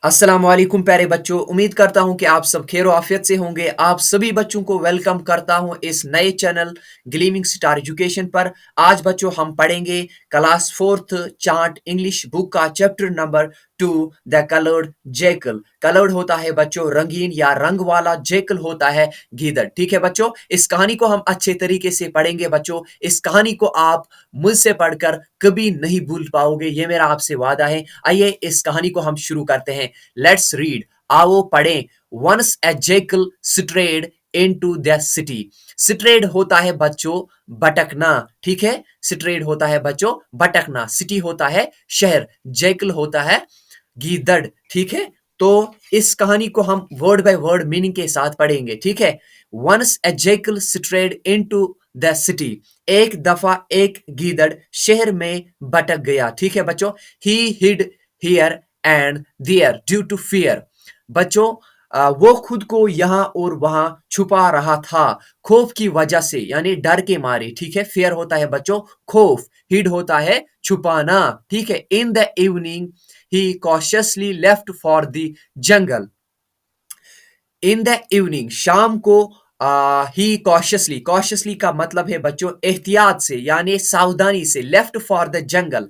अस्सलाम वालेकुम प्यारे बच्चों। उम्मीद करता हूँ कि आप सब खैर आफियत से होंगे। आप सभी बच्चों को वेलकम करता हूँ इस नए चैनल ग्लीमिंग स्टार एजुकेशन पर। आज बच्चों हम पढ़ेंगे class fourth chart English book का chapter number 2 the coloured jackal. Coloured होता है बच्चों रंगीन या रंग वाला, जेकल होता है गीदड़। ठीक है बच्चों, इस कहानी को हम अच्छे तरीके से पढ़ेंगे बच्चों। इस कहानी को आप मुझसे पढ़कर कभी नहीं भूल पाओगे, ये मेरा आपसे वादा है। आइए इस कहानी को हम शुरू करते हैं। लेट्स रीड, आओ पढ़ें। Once a jackal strayed into the city. Strayed होता है बच्चों भटकना। ठीक है, स्ट्रेड होता है बच्चों भटकना। सिटी होता है शहर, जेकल होता है गीदड़। ठीक है, तो इस कहानी को हम वर्ड बाय वर्ड मीनिंग के साथ पढ़ेंगे। ठीक है, once a jackal strayed into the city. एक दफा एक गीदड़ शहर में भटक गया। ठीक है बच्चों, he hid here and there due to fear. बच्चों वो खुद को यहाँ और वहां छुपा रहा था खौफ की वजह से, यानी डर के मारे। ठीक है, फियर होता है बच्चों खौफ, हिड होता है छुपाना। ठीक है, in the evening he cautiously left for the jungle. In the evening शाम को ही कॉशियसली, कॉशियसली का मतलब है बच्चों एहतियात से, यानी सावधानी से। लेफ्ट फॉर द जंगल,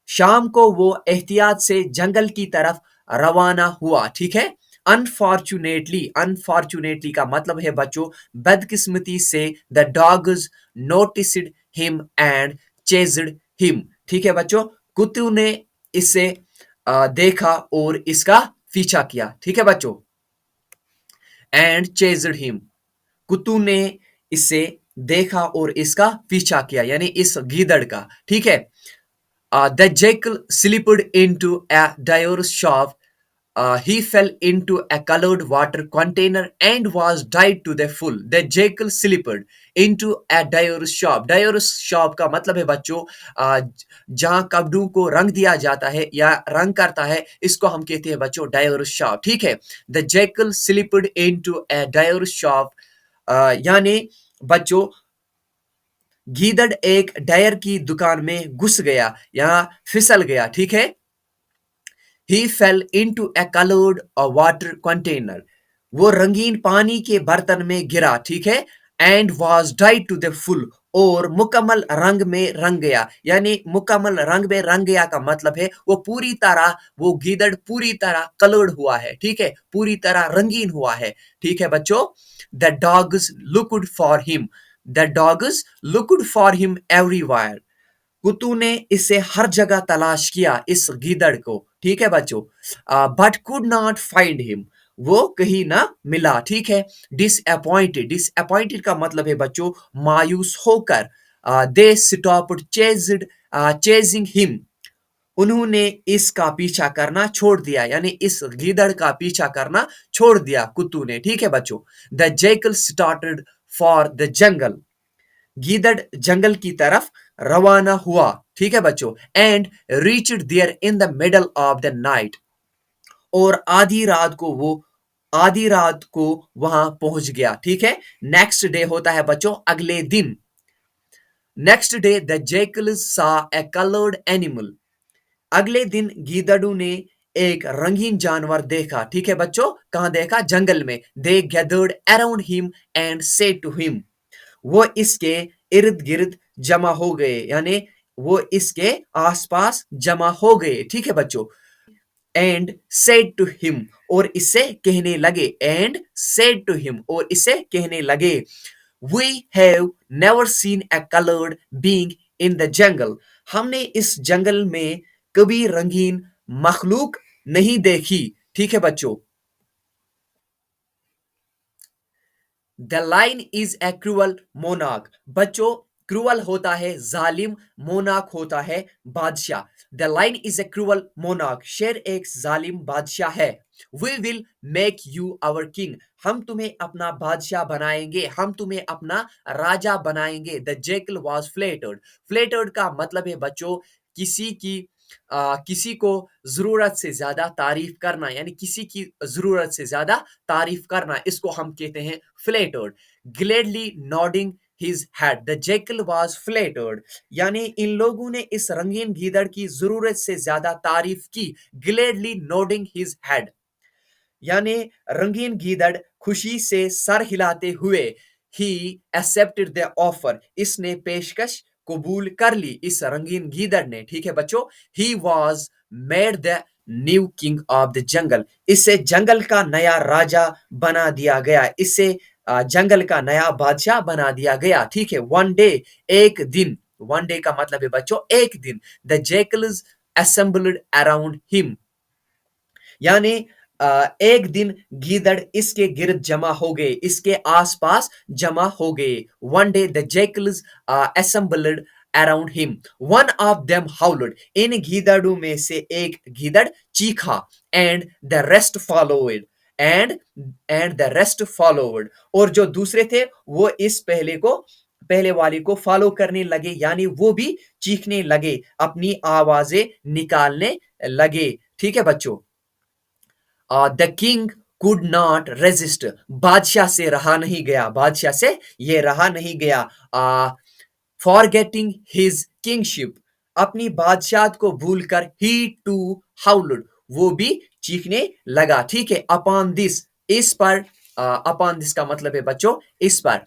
शाम को वो एहतियात से जंगल की तरफ रवाना हुआ। ठीक है, अनफॉर्चुनेटली, अनफॉर्चुनेटली का मतलब है बच्चों बदकिस्मती से। The dogs noticed him and chased him. ठीक है बच्चों, कुत्तों ने इसे देखा और इसका पीछा किया। ठीक है बच्चों, एंड चेज्ड हिम, कुत्तू ने इसे देखा और इसका पीछा किया, यानी इस गीदड़ का। ठीक है, the jackal slipped into a dyer's shop. He fell into a colored water container and was tied to the full. The jackal slipped into a Dior's shop. Dior's shop का मतलब है बच्चों जहाँ कपड़ों को रंग दिया जाता है या रंग करता है, इसको हम कहते हैं बच्चों Dior's shop। ठीक है, The jackal slipped into a Dior's shop, यानी बच्चों गीदड़ एक डायर की दुकान में घुस गया या फिसल गया। ठीक है, He fell into a colored water container. वो रंगीन पानी के बर्तन में गिरा। ठीक है, and was dyed to the full, और मुकम्मल रंग में रंग गया, यानी मुकम्मल रंग में रंग गया का मतलब है वो पूरी तरह, वो गीदड़ पूरी तरह कलर्ड हुआ है। ठीक है, पूरी तरह रंगीन हुआ है। ठीक है बच्चों, the dogs looked for him, the dogs looked for him everywhere. कुत्तू ने इसे हर जगह तलाश किया, इस गीदड़ को। ठीक है बच्चों, but could not find him, वो कहीं ना मिला। ठीक है, डिसअपॉइंटेड, डिसअपॉइंटेड का मतलब है बच्चों मायूस होकर। They stopped chased chasing him, उन्होंने इसका पीछा करना छोड़ दिया, यानी इस गीदड़ का पीछा करना छोड़ दिया कुत्तू ने। ठीक है बच्चों, the jackal started for the jungle, गीदड़ जंगल की तरफ रवाना हुआ। ठीक है बच्चों, and reached there in the middle of the night, और आधी रात को वहां पहुंच गया। ठीक है, नेक्स्ट डे होता है बच्चों अगले दिन। नेक्स्ट डे द जेकल सा ए कलर्ड एनिमल, अगले दिन गीदड़ू ने एक रंगीन जानवर देखा। ठीक है बच्चों, कहां देखा? जंगल में। They gathered around him and said to him, वो इसके इर्द गिर्द जमा हो गए, यानी वो इसके आसपास जमा हो गए। ठीक है बच्चों, एंड सेड टू हिम, और इससे कहने लगे। एंड सेड टू हिम, और इसे कहने लगे, we have never seen a coloured being in the jungle, हमने इस जंगल में कभी रंगीन मखलूक नहीं देखी। ठीक है बच्चों, the lion is a cruel monarch, बच्चों क्रूअल होता है जालिम, मोनार्क होता है बादशाह। The lion is a cruel monarch, शेर एक जालिम बादशाह है। We will make you our king, हम तुम्हें अपना बादशाह बनाएंगे, हम तुम्हें अपना राजा बनाएंगे। द जेकल वॉज फ्लेटर्ड, फ्लेटर्ड का मतलब है बच्चों किसी की किसी को जरूरत से ज्यादा तारीफ करना, यानी किसी की जरूरत से ज्यादा तारीफ करना, इसको हम कहते हैं flattered. Gladly nodding his head, the jackal was flattered, यानी इन लोगों ने इस रंगीन गीदड़ की जरूरत से ज्यादा तारीफ की। ग्लेडली नोडिंग हिज हेड, यानी रंगीन गीदड़ खुशी से सर हिलाते हुए ही एक्सेप्टेड द ऑफर, इसने पेशकश कबूल कर ली, इस रंगीन गीदड़ ने, ठीक है बच्चों। He was made the new king of the jungle, इसे जंगल का नया राजा बना दिया गया, इसे जंगल का नया बादशाह बना दिया गया, ठीक है। वन डे, एक दिन, वन डे का मतलब है बच्चों एक दिन, the jackals assembled around him, यानी एक दिन गीदड़ इसके गिर्द जमा हो गए, इसके आसपास जमा हो गए। One day the jackals assembled around him, one of them howled, इन गीदड़ों में से एक गीदड़ चीखा, and the rest followed, and and the rest followed, और जो दूसरे थे वो इस पहले वाले को फॉलो करने लगे, यानी वो भी चीखने लगे, अपनी आवाजें निकालने लगे, ठीक है बच्चों। The king could not resist, बादशाह से रहा नहीं गया, बादशाह से ये रहा नहीं गया। फॉरगेटिंग हिज किंगशिप, अपनी बादशाहत को भूलकर ही टू हाउल्ड, वो भी चीखने लगा, ठीक है। अपॉन दिस, इस पर, अपॉन दिस का मतलब है बच्चों इस पर,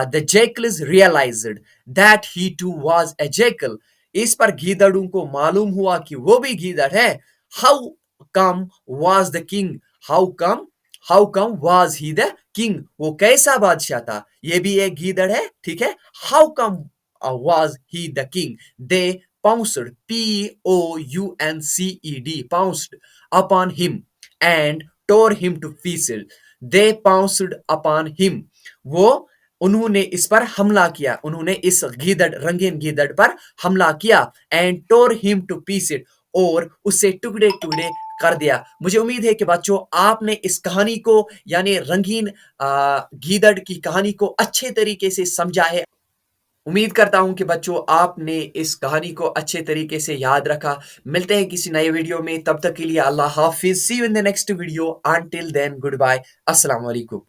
the jackals realised that he too was a jackal, इस पर गीदड़ों को मालूम हुआ कि वो भी गीदड़ है। How come was the king, how come was he the king, वो कैसा बादशाह था, ये भी एक गीदड़ है, ठीक है। How come was he the king? They pounced, Pounced, pounced upon him and tore him to pieces. They pounced upon him. वो उन्होंने इस पर हमला किया, उन्होंने इस गीदड़, रंगीन गीदड़ पर हमला किया, and tore him to pieces, और उसे टुकड़े टुकड़े कर दिया। मुझे उम्मीद है कि बच्चों आपने इस कहानी को, यानी रंगीन गीदड़ की कहानी को अच्छे तरीके से समझा है। उम्मीद करता हूं कि बच्चों आपने इस कहानी को अच्छे तरीके से याद रखा। मिलते हैं किसी नए वीडियो में, तब तक के लिए अल्लाह हाफिज। See you in the next video, until then goodbye, अस्सलाम वालेकुम।